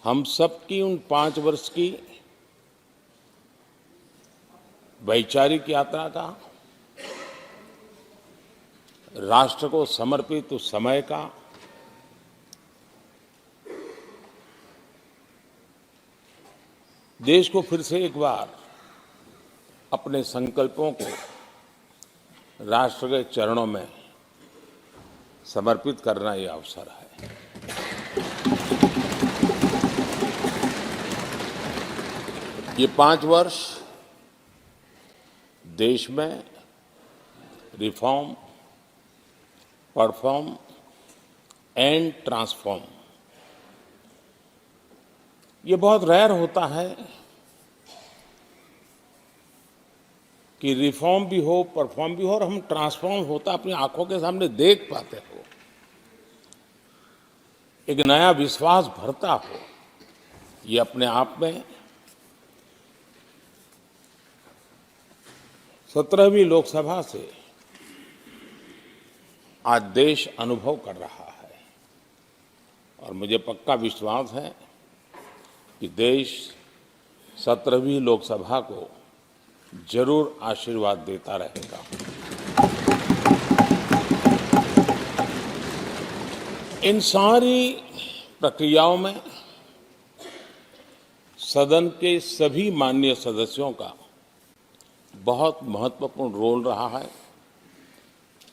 हम सबकी उन 5 वर्ष की वैचारिक यात्रा का, राष्ट्र को समर्पित उस समय का, देश को फिर से एक बार अपने संकल्पों को राष्ट्र के चरणों में समर्पित करना ये अवसर है। ये 5 वर्ष देश में रिफॉर्म, परफॉर्म एंड ट्रांसफॉर्म, ये बहुत रेयर होता है कि रिफॉर्म भी हो, परफॉर्म भी हो और हम ट्रांसफॉर्म होता अपनी आंखों के सामने देख पाते हो, एक नया विश्वास भरता हो। ये अपने आप में 17वीं लोकसभा से आज देश अनुभव कर रहा है और मुझे पक्का विश्वास है कि देश 17वीं लोकसभा को जरूर आशीर्वाद देता रहेगा। इन सारी प्रक्रियाओं में सदन के सभी माननीय सदस्यों का बहुत महत्वपूर्ण रोल रहा है,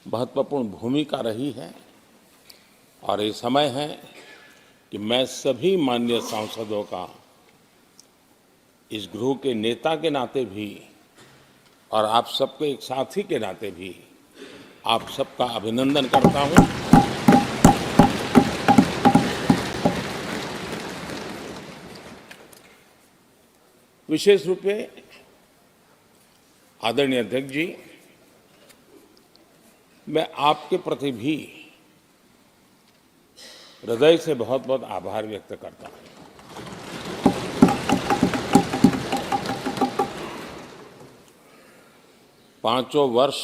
महत्वपूर्ण भूमिका रही है और ये समय है कि मैं सभी माननीय सांसदों का इस गृह के नेता के नाते भी और आप सबके एक साथी के नाते भी आप सबका अभिनंदन करता हूं। विशेष रूप से आदरणीय अध्यक्ष जी, मैं आपके प्रति भी हृदय से बहुत बहुत आभार व्यक्त करता हूं। पांचों वर्ष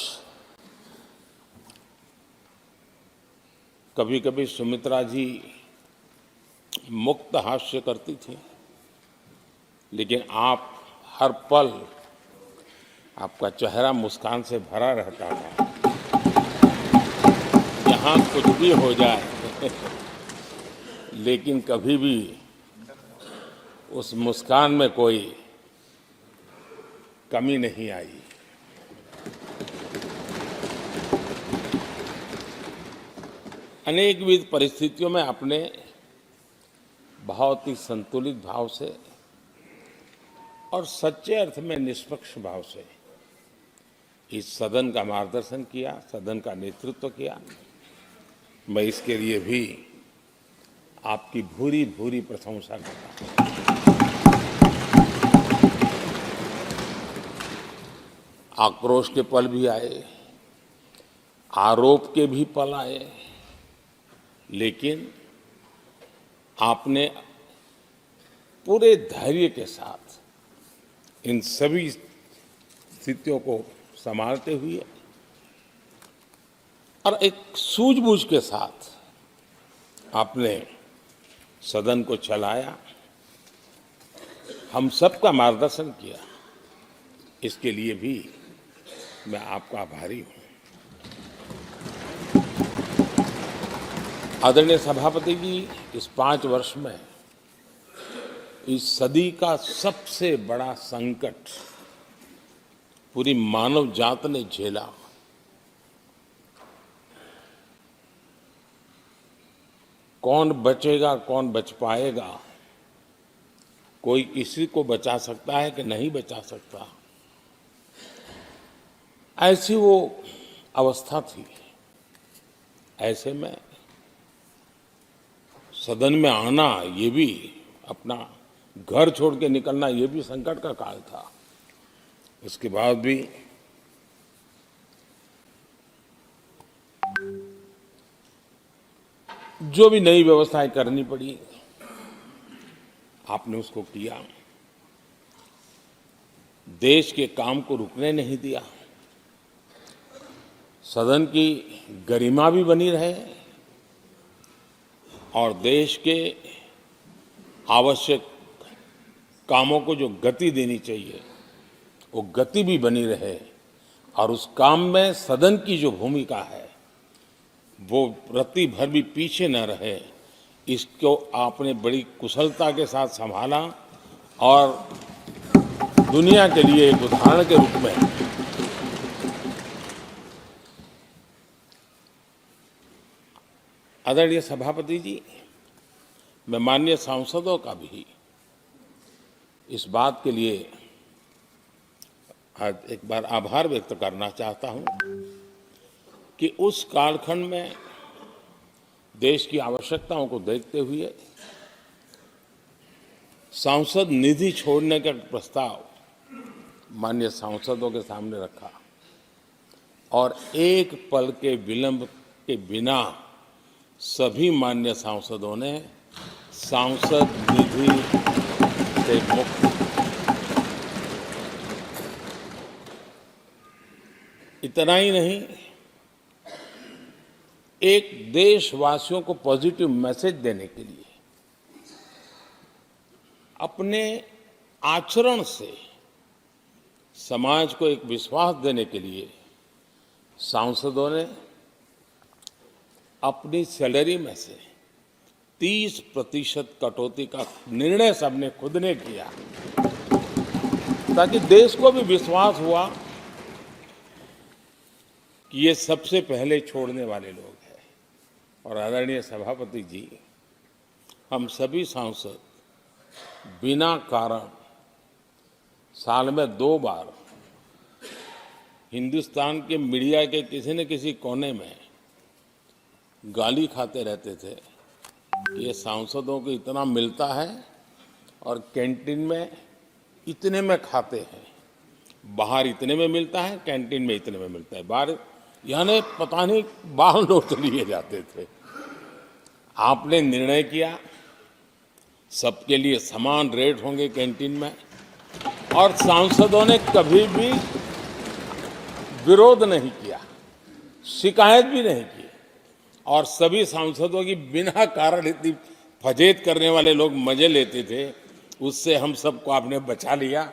कभी कभी सुमित्रा जी मुक्त हास्य करती थी, लेकिन आप हर पल आपका चेहरा मुस्कान से भरा रहता था। यहाँ कुछ भी हो जाए लेकिन कभी भी उस मुस्कान में कोई कमी नहीं आई। अनेकविध परिस्थितियों में आपने बहुत ही संतुलित भाव से और सच्चे अर्थ में निष्पक्ष भाव से इस सदन का मार्गदर्शन किया, सदन का नेतृत्व किया। मैं इसके लिए भी आपकी भूरी भूरी प्रशंसा करता हूं। आक्रोश के पल भी आए, आरोप के भी पल आए, लेकिन आपने पूरे धैर्य के साथ इन सभी स्थितियों को संभालते हुए और एक सूझबूझ के साथ आपने सदन को चलाया, हम सबका मार्गदर्शन किया। इसके लिए भी मैं आपका आभारी हूं। आदरणीय सभापति जी, इस 5 वर्ष में इस सदी का सबसे बड़ा संकट पूरी मानव जात ने झेला। कौन बचेगा, कौन बच पाएगा, कोई किसी को बचा सकता है कि नहीं बचा सकता, ऐसी वो अवस्था थी। ऐसे में सदन में आना, ये भी अपना घर छोड़ के निकलना, ये भी संकट का काल था। इसके बाद भी जो भी नई व्यवस्थाएं करनी पड़ी, आपने उसको किया। देश के काम को रुकने नहीं दिया। सदन की गरिमा भी बनी रहे और देश के आवश्यक कामों को जो गति देनी चाहिए वो गति भी बनी रहे और उस काम में सदन की जो भूमिका है वो रत्ती भर भी पीछे न रहे, इसको आपने बड़ी कुशलता के साथ संभाला और दुनिया के लिए एक उदाहरण के रूप में आदरणीय सभापति जी, मैं माननीय सांसदों का भी इस बात के लिए आज एक बार आभार व्यक्त करना चाहता हूं कि उस कालखंड में देश की आवश्यकताओं को देखते हुए सांसद निधि छोड़ने का प्रस्ताव माननीय सांसदों के सामने रखा और एक पल के विलंब के बिना सभी माननीय सांसदों ने सांसद निधि से मुक्त। इतना ही नहीं, एक देशवासियों को पॉजिटिव मैसेज देने के लिए अपने आचरण से समाज को एक विश्वास देने के लिए सांसदों ने अपनी सैलरी में से 30% कटौती का निर्णय सबने खुद ने किया ताकि देश को भी विश्वास हुआ कि ये सबसे पहले छोड़ने वाले लोग हैं। और आदरणीय सभापति जी, हम सभी सांसद बिना कारण साल में 2 बार हिंदुस्तान के मीडिया के किसी न किसी कोने में गाली खाते रहते थे। ये सांसदों को इतना मिलता है और कैंटीन में इतने में खाते हैं, बाहर इतने में मिलता है, कैंटीन में इतने में मिलता है, बाहर यानी पता नहीं बाहर नोट लिए जाते थे। आपने निर्णय किया सबके लिए समान रेट होंगे कैंटीन में और सांसदों ने कभी भी विरोध नहीं किया, शिकायत भी नहीं की और सभी सांसदों की बिना कारण इतनी फजेत करने वाले लोग मजे लेते थे, उससे हम सबको आपने बचा लिया।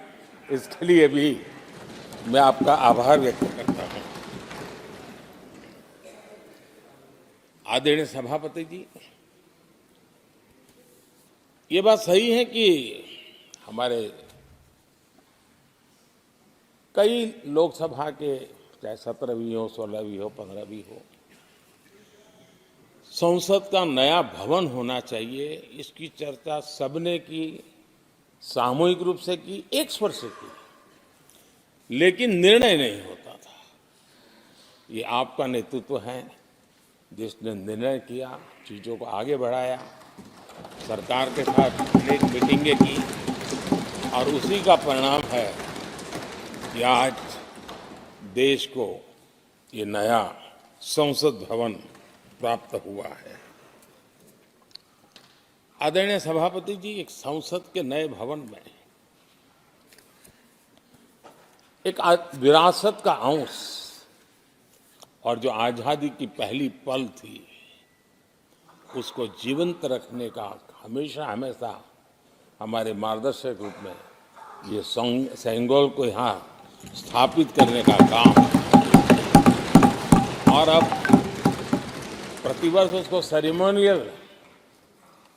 इसके लिए भी मैं आपका आभार व्यक्त करता हूं। आदरणीय सभापति जी, ये बात सही है कि हमारे कई लोकसभा के चाहे 17वीं हो, 16वीं हो, 15वीं हो, संसद का नया भवन होना चाहिए, इसकी चर्चा सबने की, सामूहिक रूप से की, एक स्वर से की, लेकिन निर्णय नहीं होता था। ये आपका नेतृत्व है जिसने निर्णय किया, चीजों को आगे बढ़ाया, सरकार के साथ अनेक मीटिंगें की और उसी का परिणाम है कि आज देश को ये नया संसद भवन प्राप्त हुआ है। आदरणीय सभापति जी, एक संसद के नए भवन में एक विरासत का अंश और जो आजादी की पहली पल थी उसको जीवंत रखने का हमेशा हमेशा हमारे मार्गदर्शक रूप में ये सेंगोल को यहाँ स्थापित करने का काम और अब प्रतिवर्ष उसको सेरेमोनियल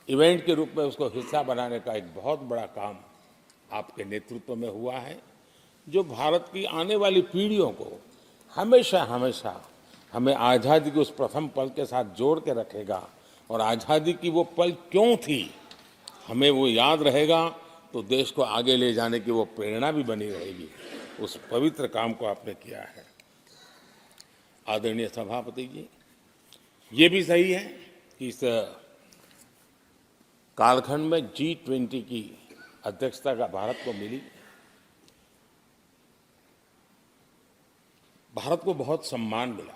इवेंट के रूप में उसको हिस्सा बनाने का एक बहुत बड़ा काम आपके नेतृत्व में हुआ है, जो भारत की आने वाली पीढ़ियों को हमेशा हमेशा हमें आज़ादी के उस प्रथम पल के साथ जोड़ के रखेगा और आज़ादी की वो पल क्यों थी हमें वो याद रहेगा, तो देश को आगे ले जाने की वो प्रेरणा भी बनी रहेगी। उस पवित्र काम को आपने किया है। आदरणीय सभापति जी, ये भी सही है कि इस कालखंड में G20 की अध्यक्षता का भारत को मिली। भारत को बहुत सम्मान मिला।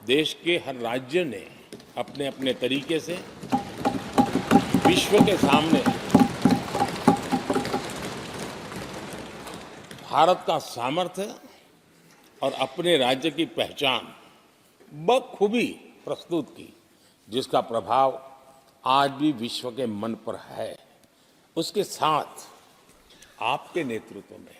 देश के हर राज्य ने अपने अपने तरीके से विश्व के सामने भारत का सामर्थ्य और अपने राज्य की पहचान बखूबी प्रस्तुत की, जिसका प्रभाव आज भी विश्व के मन पर है। उसके साथ आपके नेतृत्व में